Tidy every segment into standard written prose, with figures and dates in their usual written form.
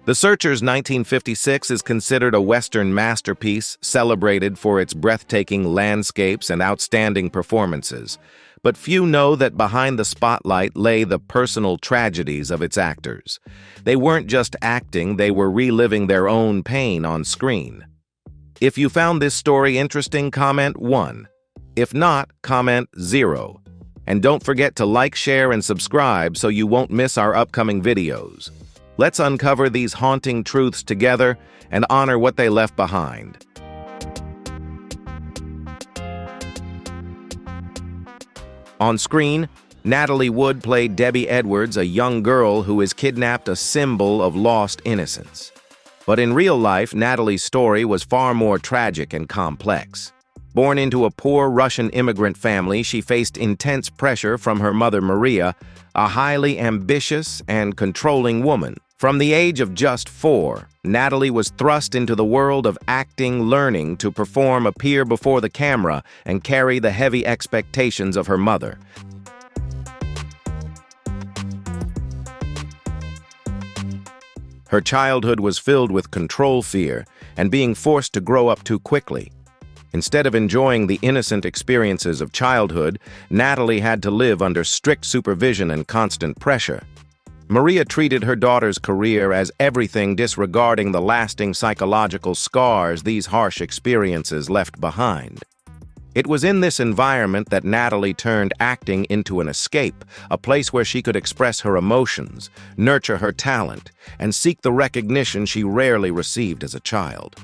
The Searchers' 1956 is considered a Western masterpiece, celebrated for its breathtaking landscapes and outstanding performances. But few know that behind the spotlight lay the personal tragedies of its actors. They weren't just acting, they were reliving their own pain on screen. If you found this story interesting, comment 1. If not, comment 0. And don't forget to like, share, and subscribe so you won't miss our upcoming videos. Let's uncover these haunting truths together and honor what they left behind. On screen, Natalie Wood played Debbie Edwards, a young girl who is kidnapped, a symbol of lost innocence. But in real life, Natalie's story was far more tragic and complex. Born into a poor Russian immigrant family, she faced intense pressure from her mother Maria, a highly ambitious and controlling woman. From the age of just 4, Natalie was thrust into the world of acting, learning to perform, appear before the camera, and carry the heavy expectations of her mother. Her childhood was filled with control fear and being forced to grow up too quickly. Instead of enjoying the innocent experiences of childhood, Natalie had to live under strict supervision and constant pressure. Maria treated her daughter's career as everything, disregarding the lasting psychological scars these harsh experiences left behind. It was in this environment that Natalie turned acting into an escape, a place where she could express her emotions, nurture her talent, and seek the recognition she rarely received as a child.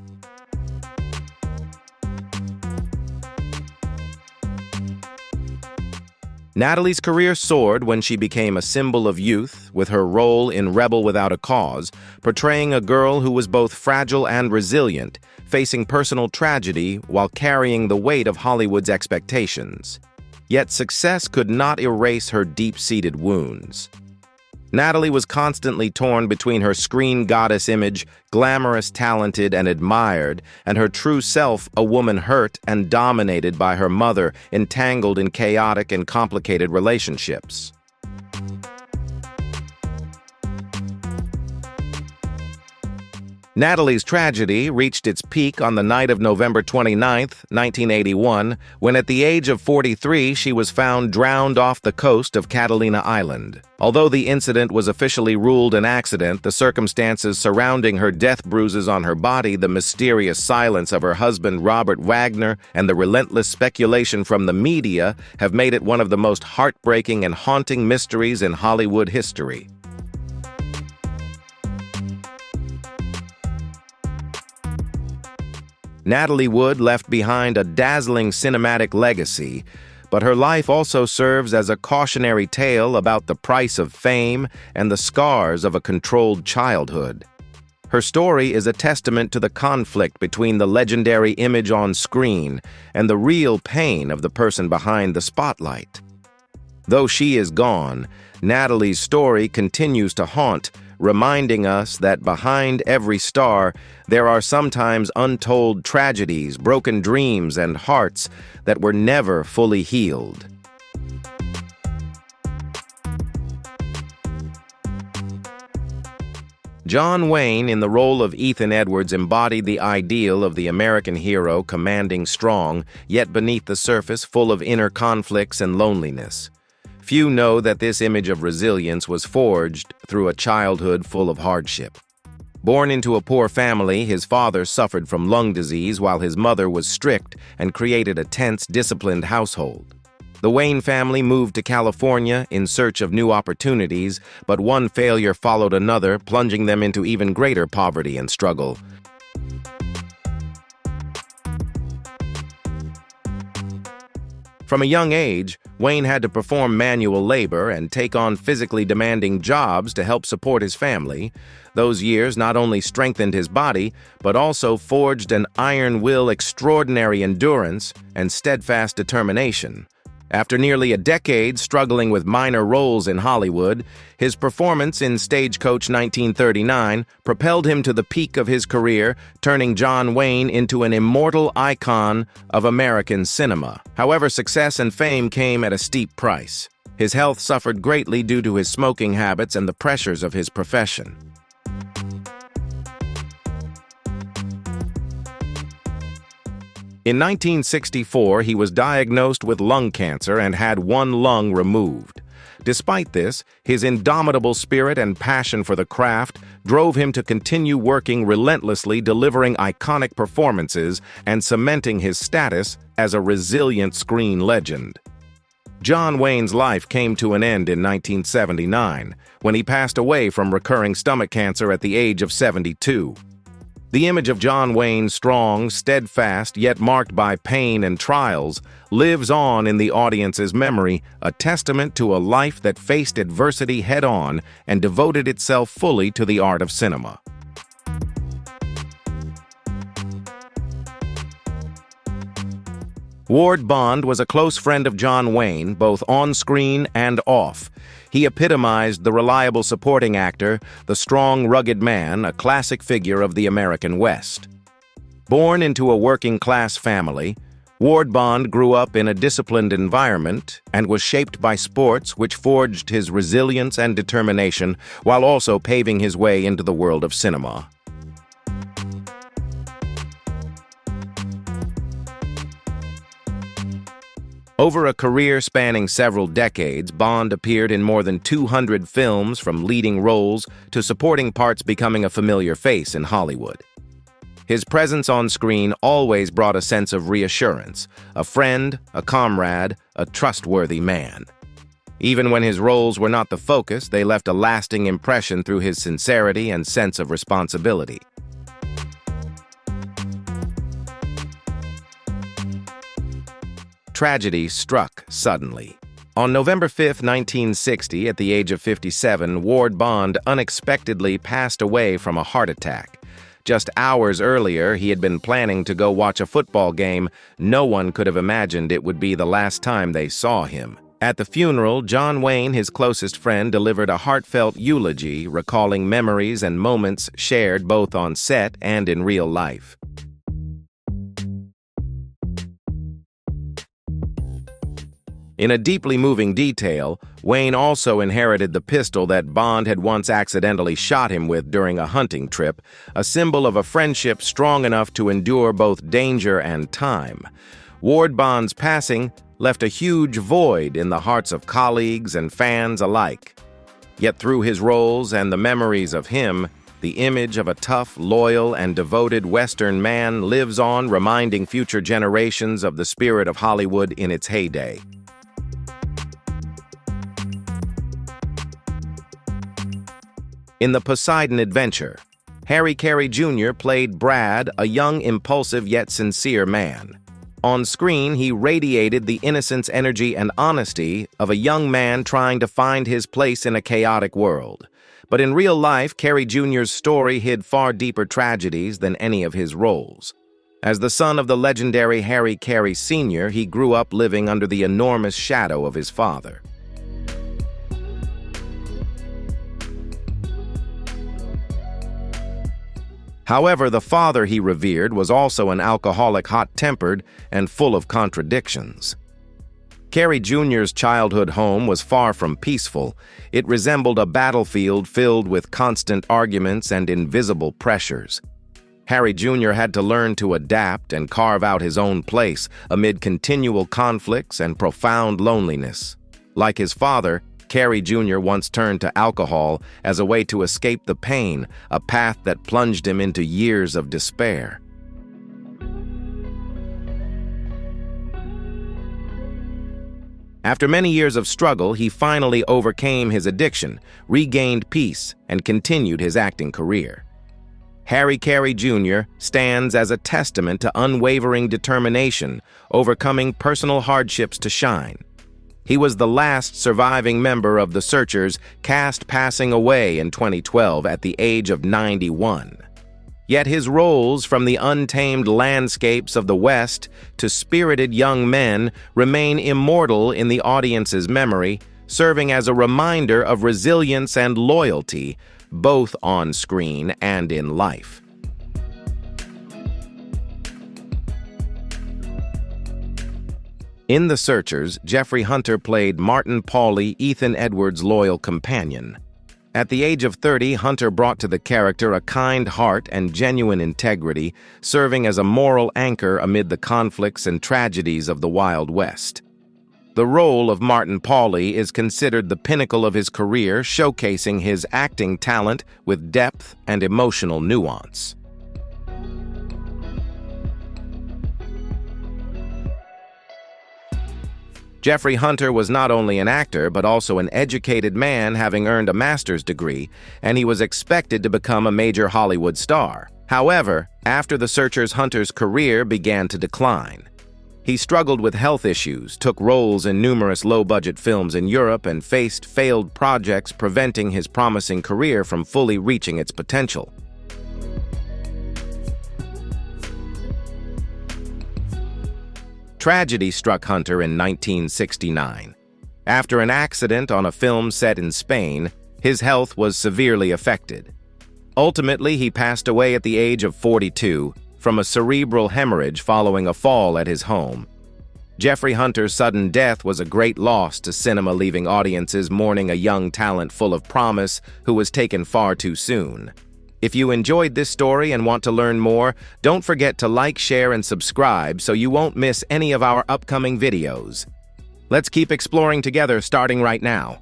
Natalie's career soared when she became a symbol of youth, with her role in Rebel Without a Cause, portraying a girl who was both fragile and resilient, facing personal tragedy while carrying the weight of Hollywood's expectations. Yet success could not erase her deep-seated wounds. Natalie was constantly torn between her screen goddess image, glamorous, talented, and admired, and her true self, a woman hurt and dominated by her mother, entangled in chaotic and complicated relationships. Natalie's tragedy reached its peak on the night of November 29, 1981, when at the age of 43 she was found drowned off the coast of Catalina Island. Although the incident was officially ruled an accident, the circumstances surrounding her death, bruises on her body, the mysterious silence of her husband Robert Wagner, and the relentless speculation from the media have made it one of the most heartbreaking and haunting mysteries in Hollywood history. Natalie Wood left behind a dazzling cinematic legacy, but her life also serves as a cautionary tale about the price of fame and the scars of a controlled childhood. Her story is a testament to the conflict between the legendary image on screen and the real pain of the person behind the spotlight. Though she is gone, Natalie's story continues to haunt, reminding us that behind every star, there are sometimes untold tragedies, broken dreams, and hearts that were never fully healed. John Wayne, in the role of Ethan Edwards, embodied the ideal of the American hero, commanding, strong, yet beneath the surface full of inner conflicts and loneliness. Few know that this image of resilience was forged through a childhood full of hardship. Born into a poor family, his father suffered from lung disease while his mother was strict and created a tense, disciplined household. The Wayne family moved to California in search of new opportunities, but one failure followed another, plunging them into even greater poverty and struggle. From a young age, Wayne had to perform manual labor and take on physically demanding jobs to help support his family. Those years not only strengthened his body, but also forged an iron will, extraordinary endurance, and steadfast determination. After nearly a decade struggling with minor roles in Hollywood, his performance in Stagecoach 1939 propelled him to the peak of his career, turning John Wayne into an immortal icon of American cinema. However, success and fame came at a steep price. His health suffered greatly due to his smoking habits and the pressures of his profession. In 1964, he was diagnosed with lung cancer and had one lung removed. Despite this, his indomitable spirit and passion for the craft drove him to continue working relentlessly, delivering iconic performances and cementing his status as a resilient screen legend. John Wayne's life came to an end in 1979, when he passed away from recurring stomach cancer at the age of 72. The image of John Wayne, strong, steadfast, yet marked by pain and trials, lives on in the audience's memory, a testament to a life that faced adversity head-on and devoted itself fully to the art of cinema. Ward Bond was a close friend of John Wayne, both on-screen and off. He epitomized the reliable supporting actor, the strong, rugged man, a classic figure of the American West. Born into a working-class family, Ward Bond grew up in a disciplined environment and was shaped by sports which forged his resilience and determination while also paving his way into the world of cinema. Over a career spanning several decades, Bond appeared in more than 200 films, from leading roles to supporting parts, becoming a familiar face in Hollywood. His presence on screen always brought a sense of reassurance, a friend, a comrade, a trustworthy man. Even when his roles were not the focus, they left a lasting impression through his sincerity and sense of responsibility. Tragedy struck suddenly. On November 5, 1960, at the age of 57, Ward Bond unexpectedly passed away from a heart attack. Just hours earlier, he had been planning to go watch a football game. No one could have imagined it would be the last time they saw him. At the funeral, John Wayne, his closest friend, delivered a heartfelt eulogy, recalling memories and moments shared both on set and in real life. In a deeply moving detail, Wayne also inherited the pistol that Bond had once accidentally shot him with during a hunting trip, a symbol of a friendship strong enough to endure both danger and time. Ward Bond's passing left a huge void in the hearts of colleagues and fans alike. Yet through his roles and the memories of him, the image of a tough, loyal, and devoted Western man lives on, reminding future generations of the spirit of Hollywood in its heyday. In The Poseidon Adventure, Harry Carey Jr. played Brad, a young, impulsive yet sincere man. On screen, he radiated the innocence, energy, and honesty of a young man trying to find his place in a chaotic world. But in real life, Carey Jr.'s story hid far deeper tragedies than any of his roles. As the son of the legendary Harry Carey Sr., he grew up living under the enormous shadow of his father. However, the father he revered was also an alcoholic, hot-tempered, and full of contradictions. Carey Jr.'s childhood home was far from peaceful. It resembled a battlefield filled with constant arguments and invisible pressures. Harry Jr. had to learn to adapt and carve out his own place amid continual conflicts and profound loneliness. Like his father, Carey Jr. once turned to alcohol as a way to escape the pain, a path that plunged him into years of despair. After many years of struggle, he finally overcame his addiction, regained peace, and continued his acting career. Harry Carey Jr. stands as a testament to unwavering determination, overcoming personal hardships to shine. He was the last surviving member of the Searchers, cast passing away in 2012 at the age of 91. Yet his roles, from the untamed landscapes of the West to spirited young men, remain immortal in the audience's memory, serving as a reminder of resilience and loyalty, both on screen and in life. In The Searchers, Jeffrey Hunter played Martin Pauly, Ethan Edwards' loyal companion. At the age of 30, Hunter brought to the character a kind heart and genuine integrity, serving as a moral anchor amid the conflicts and tragedies of the Wild West. The role of Martin Pauly is considered the pinnacle of his career, showcasing his acting talent with depth and emotional nuance. Jeffrey Hunter was not only an actor, but also an educated man, having earned a master's degree, and he was expected to become a major Hollywood star. However, after The Searchers, Hunter's career began to decline. He struggled with health issues, took roles in numerous low-budget films in Europe, and faced failed projects, preventing his promising career from fully reaching its potential. Tragedy struck Hunter in 1969. After an accident on a film set in Spain, his health was severely affected. Ultimately, he passed away at the age of 42 from a cerebral hemorrhage following a fall at his home. Jeffrey Hunter's sudden death was a great loss to cinema, leaving audiences mourning a young talent full of promise who was taken far too soon. If you enjoyed this story and want to learn more, don't forget to like, share, and subscribe so you won't miss any of our upcoming videos. Let's keep exploring together, starting right now.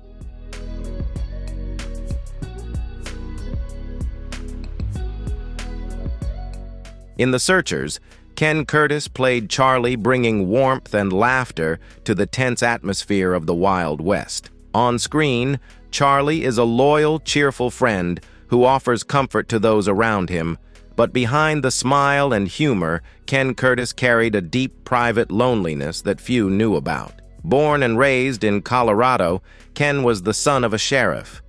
In The Searchers, Ken Curtis played Charlie, bringing warmth and laughter to the tense atmosphere of the Wild West. On screen, Charlie is a loyal, cheerful friend who offers comfort to those around him, but behind the smile and humor, Ken Curtis carried a deep, private loneliness that few knew about. Born and raised in Colorado, Ken was the son of a sheriff.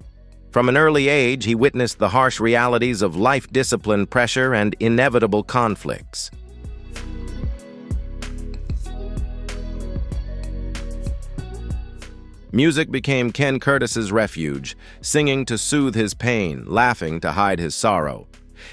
From an early age, he witnessed the harsh realities of life discipline, pressure, and inevitable conflicts. Music became Ken Curtis's refuge, singing to soothe his pain, laughing to hide his sorrow.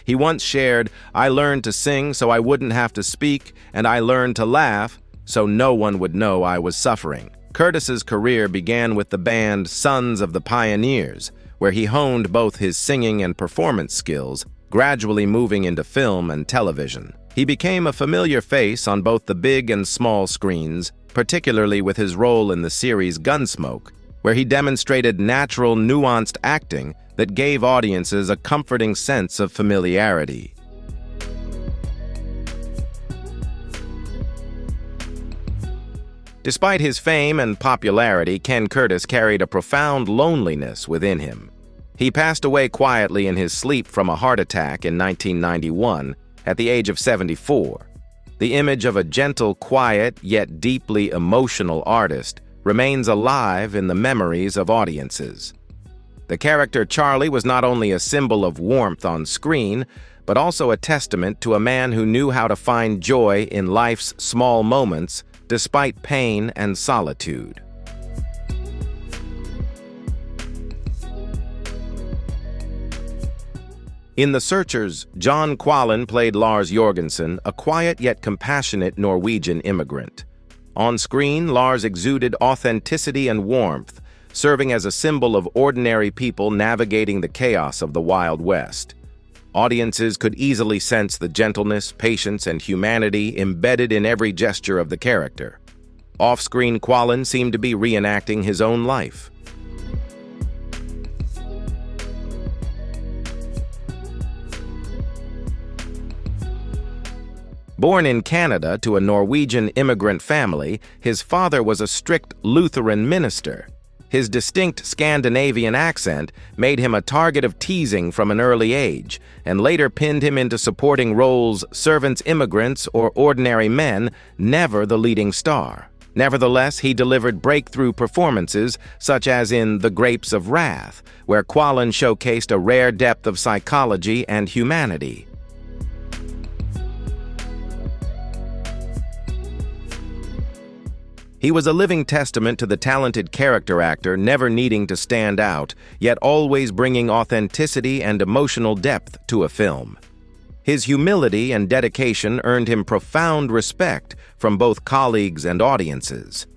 He once shared, "I learned to sing so I wouldn't have to speak, and I learned to laugh so no one would know I was suffering." Curtis's career began with the band Sons of the Pioneers, where he honed both his singing and performance skills, gradually moving into film and television. He became a familiar face on both the big and small screens, particularly with his role in the series Gunsmoke, where he demonstrated natural, nuanced acting that gave audiences a comforting sense of familiarity. Despite his fame and popularity, Ken Curtis carried a profound loneliness within him. He passed away quietly in his sleep from a heart attack in 1991 at the age of 74. The image of a gentle, quiet, yet deeply emotional artist remains alive in the memories of audiences. The character Charlie was not only a symbol of warmth on screen, but also a testament to a man who knew how to find joy in life's small moments despite pain and solitude. In The Searchers, John Quallen played Lars Jorgensen, a quiet yet compassionate Norwegian immigrant. On screen, Lars exuded authenticity and warmth, serving as a symbol of ordinary people navigating the chaos of the Wild West. Audiences could easily sense the gentleness, patience, and humanity embedded in every gesture of the character. Off-screen, Quallen seemed to be reenacting his own life. Born in Canada to a Norwegian immigrant family, his father was a strict Lutheran minister. His distinct Scandinavian accent made him a target of teasing from an early age, and later pinned him into supporting roles, servants, immigrants, or ordinary men, never the leading star. Nevertheless, he delivered breakthrough performances, such as in The Grapes of Wrath, where Quallen showcased a rare depth of psychology and humanity. He was a living testament to the talented character actor, never needing to stand out, yet always bringing authenticity and emotional depth to a film. His humility and dedication earned him profound respect from both colleagues and audiences.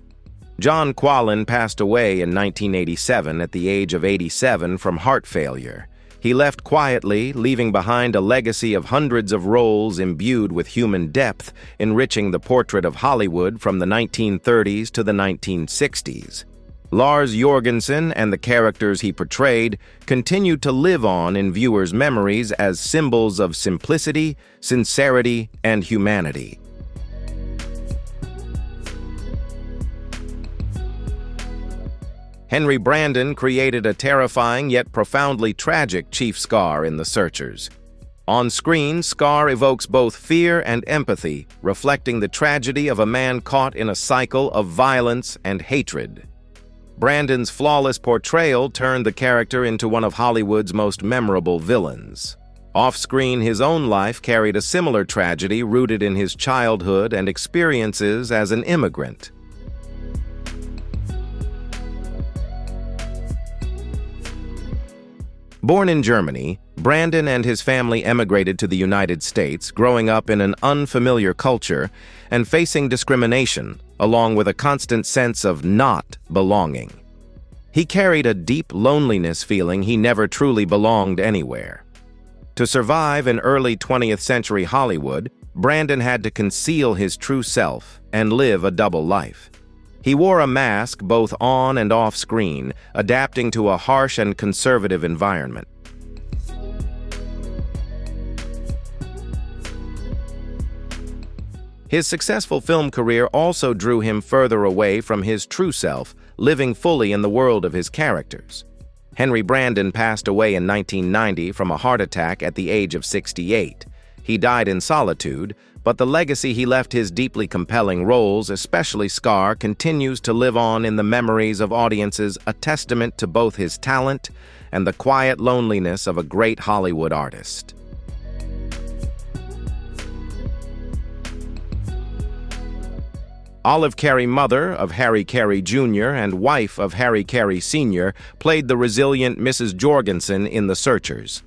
John Quallen passed away in 1987 at the age of 87 from heart failure. He left quietly, leaving behind a legacy of hundreds of roles imbued with human depth, enriching the portrait of Hollywood from the 1930s to the 1960s. Lars Jorgensen and the characters he portrayed continued to live on in viewers' memories as symbols of simplicity, sincerity, and humanity. Henry Brandon created a terrifying yet profoundly tragic Chief Scar in The Searchers. On screen, Scar evokes both fear and empathy, reflecting the tragedy of a man caught in a cycle of violence and hatred. Brandon's flawless portrayal turned the character into one of Hollywood's most memorable villains. Off-screen, his own life carried a similar tragedy rooted in his childhood and experiences as an immigrant. Born in Germany, Brandon and his family emigrated to the United States, growing up in an unfamiliar culture and facing discrimination, along with a constant sense of not belonging. He carried a deep loneliness, feeling he never truly belonged anywhere. To survive in early 20th century Hollywood, Brandon had to conceal his true self and live a double life. He wore a mask both on and off screen, adapting to a harsh and conservative environment. His successful film career also drew him further away from his true self, living fully in the world of his characters. Henry Brandon passed away in 1990 from a heart attack at the age of 68. He died in solitude, but the legacy he left his deeply compelling roles, especially Scar, continues to live on in the memories of audiences, a testament to both his talent and the quiet loneliness of a great Hollywood artist. Olive Carey, mother of Harry Carey Jr. and wife of Harry Carey Sr., played the resilient Mrs. Jorgensen in The Searchers.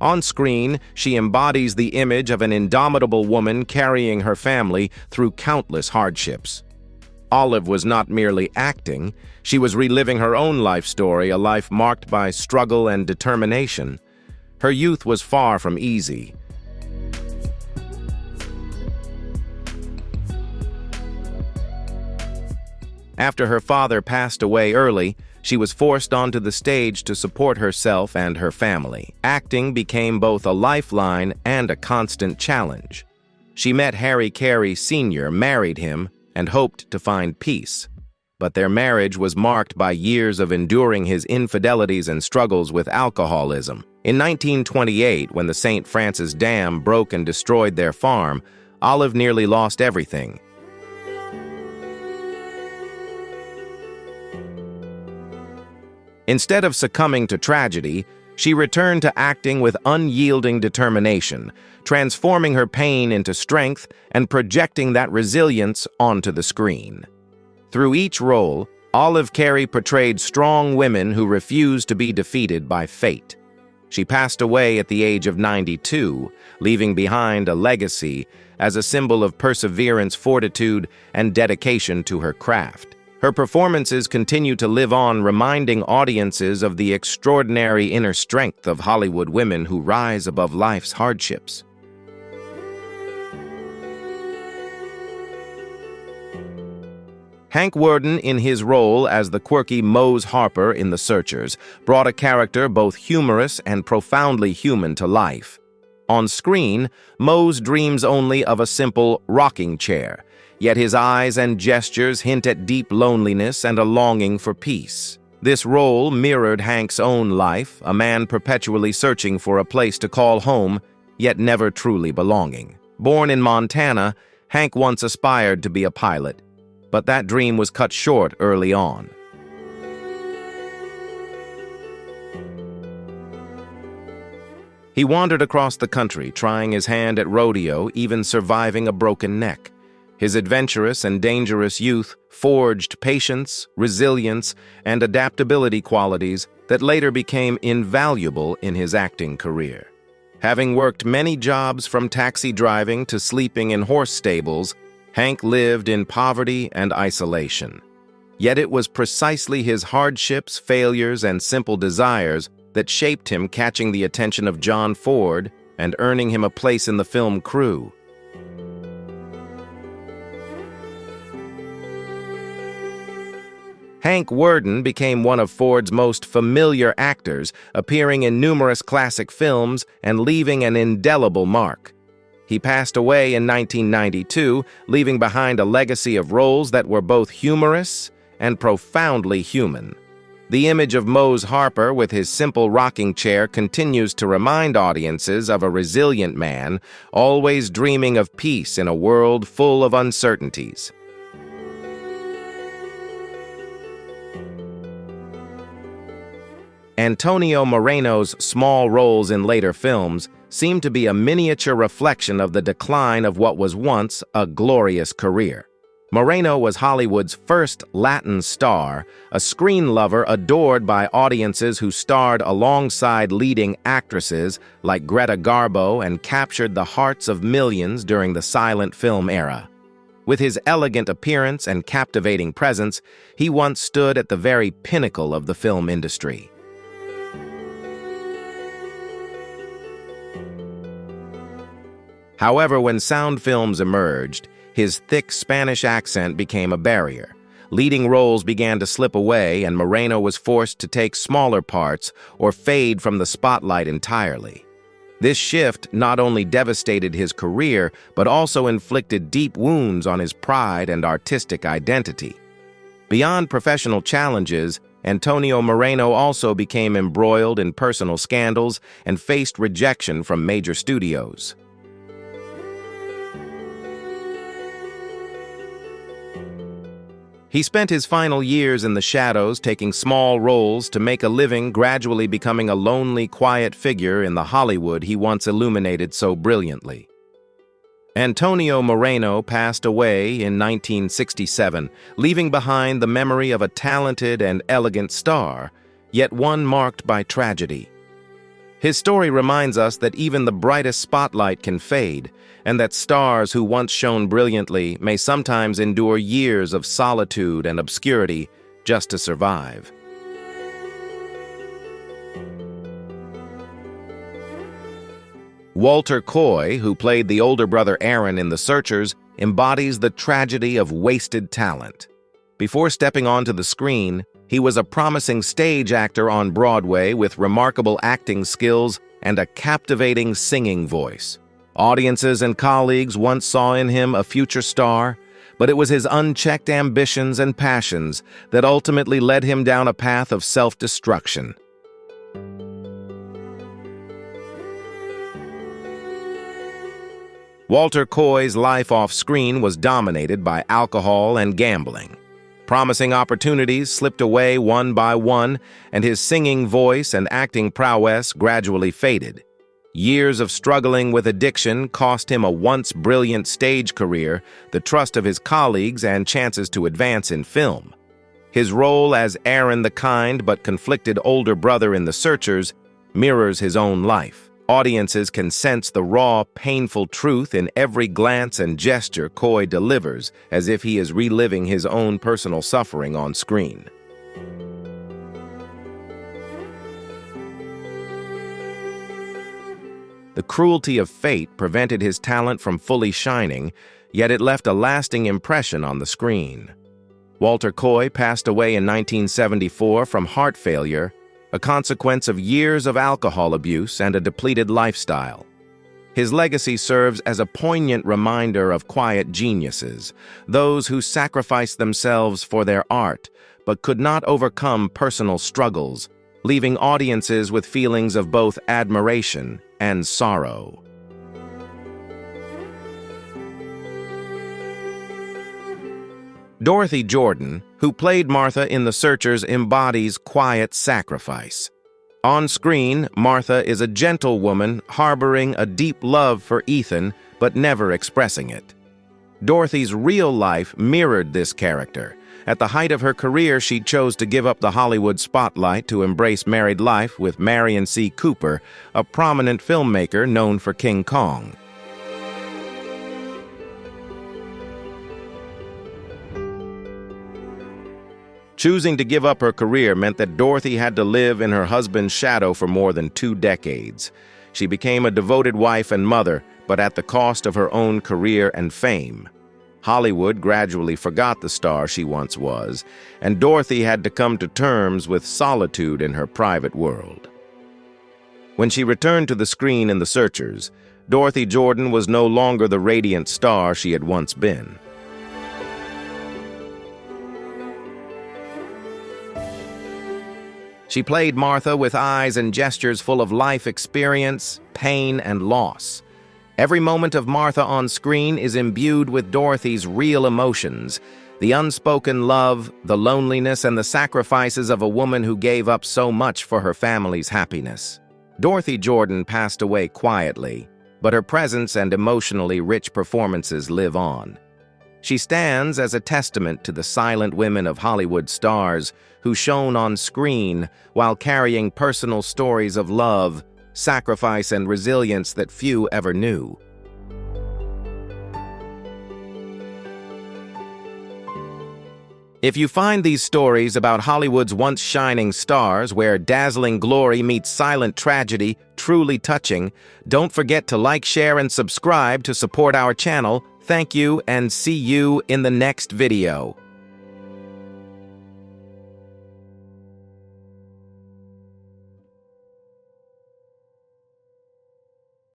On screen, she embodies the image of an indomitable woman carrying her family through countless hardships. Olive was not merely acting, she was reliving her own life story, a life marked by struggle and determination. Her youth was far from easy. After her father passed away early, she was forced onto the stage to support herself and her family. Acting became both a lifeline and a constant challenge. She met Harry Carey Sr., married him, and hoped to find peace. But their marriage was marked by years of enduring his infidelities and struggles with alcoholism. In 1928, when the St. Francis Dam broke and destroyed their farm, Olive nearly lost everything. Instead of succumbing to tragedy, she returned to acting with unyielding determination, transforming her pain into strength and projecting that resilience onto the screen. Through each role, Olive Carey portrayed strong women who refused to be defeated by fate. She passed away at the age of 92, leaving behind a legacy as a symbol of perseverance, fortitude, and dedication to her craft. Her performances continue to live on, reminding audiences of the extraordinary inner strength of Hollywood women who rise above life's hardships. Hank Worden, in his role as the quirky Mose Harper in The Searchers, brought a character both humorous and profoundly human to life. On screen, Mose dreams only of a simple rocking chair, yet his eyes and gestures hint at deep loneliness and a longing for peace. This role mirrored Hank's own life, a man perpetually searching for a place to call home, yet never truly belonging. Born in Montana, Hank once aspired to be a pilot, but that dream was cut short early on. He wandered across the country, trying his hand at rodeo, even surviving a broken neck. His adventurous and dangerous youth forged patience, resilience, and adaptability qualities that later became invaluable in his acting career. Having worked many jobs from taxi driving to sleeping in horse stables, Hank lived in poverty and isolation. Yet it was precisely his hardships, failures, and simple desires that shaped him, catching the attention of John Ford and earning him a place in the film crew. Hank Worden became one of Ford's most familiar actors, appearing in numerous classic films and leaving an indelible mark. He passed away in 1992, leaving behind a legacy of roles that were both humorous and profoundly human. The image of Mose Harper with his simple rocking chair continues to remind audiences of a resilient man, always dreaming of peace in a world full of uncertainties. Antonio Moreno's small roles in later films seem to be a miniature reflection of the decline of what was once a glorious career. Moreno was Hollywood's first Latin star, a screen lover adored by audiences who starred alongside leading actresses like Greta Garbo and captured the hearts of millions during the silent film era. With his elegant appearance and captivating presence, he once stood at the very pinnacle of the film industry. However, when sound films emerged, his thick Spanish accent became a barrier. Leading roles began to slip away, and Moreno was forced to take smaller parts or fade from the spotlight entirely. This shift not only devastated his career, but also inflicted deep wounds on his pride and artistic identity. Beyond professional challenges, Antonio Moreno also became embroiled in personal scandals and faced rejection from major studios. He spent his final years in the shadows, taking small roles to make a living, gradually becoming a lonely, quiet figure in the Hollywood he once illuminated so brilliantly. Antonio Moreno passed away in 1967, leaving behind the memory of a talented and elegant star, yet one marked by tragedy. His story reminds us that even the brightest spotlight can fade, and that stars who once shone brilliantly may sometimes endure years of solitude and obscurity just to survive. Walter Coy, who played the older brother Aaron in The Searchers, embodies the tragedy of wasted talent. Before stepping onto the screen, he was a promising stage actor on Broadway with remarkable acting skills and a captivating singing voice. Audiences and colleagues once saw in him a future star, but it was his unchecked ambitions and passions that ultimately led him down a path of self-destruction. Walter Coy's life off-screen was dominated by alcohol and gambling. Promising opportunities slipped away one by one, and his singing voice and acting prowess gradually faded. Years of struggling with addiction cost him a once brilliant stage career, the trust of his colleagues, and chances to advance in film. His role as Aaron, the kind but conflicted older brother in The Searchers, mirrors his own life. Audiences can sense the raw, painful truth in every glance and gesture Coy delivers, as if he is reliving his own personal suffering on screen. The cruelty of fate prevented his talent from fully shining, yet it left a lasting impression on the screen. Walter Coy passed away in 1974 from heart failure, a consequence of years of alcohol abuse and a depleted lifestyle. His legacy serves as a poignant reminder of quiet geniuses, those who sacrificed themselves for their art but could not overcome personal struggles, leaving audiences with feelings of both admiration and sorrow. Dorothy Jordan, who played Martha in The Searchers, embodies quiet sacrifice. On screen, Martha is a gentle woman harboring a deep love for Ethan, but never expressing it. Dorothy's real life mirrored this character. At the height of her career, she chose to give up the Hollywood spotlight to embrace married life with Marion C. Cooper, a prominent filmmaker known for King Kong. Choosing to give up her career meant that Dorothy had to live in her husband's shadow for more than 2 decades. She became a devoted wife and mother, but at the cost of her own career and fame. Hollywood gradually forgot the star she once was, and Dorothy had to come to terms with solitude in her private world. When she returned to the screen in The Searchers, Dorothy Jordan was no longer the radiant star she had once been. She played Martha with eyes and gestures full of life experience, pain, and loss. Every moment of Martha on screen is imbued with Dorothy's real emotions, the unspoken love, the loneliness, and the sacrifices of a woman who gave up so much for her family's happiness. Dorothy Jordan passed away quietly, but her presence and emotionally rich performances live on. She stands as a testament to the silent women of Hollywood stars who shone on screen while carrying personal stories of love, sacrifice, and resilience that few ever knew. If you find these stories about Hollywood's once shining stars, where dazzling glory meets silent tragedy, truly touching, don't forget to like, share, and subscribe to support our channel. Thank you, and see you in the next video.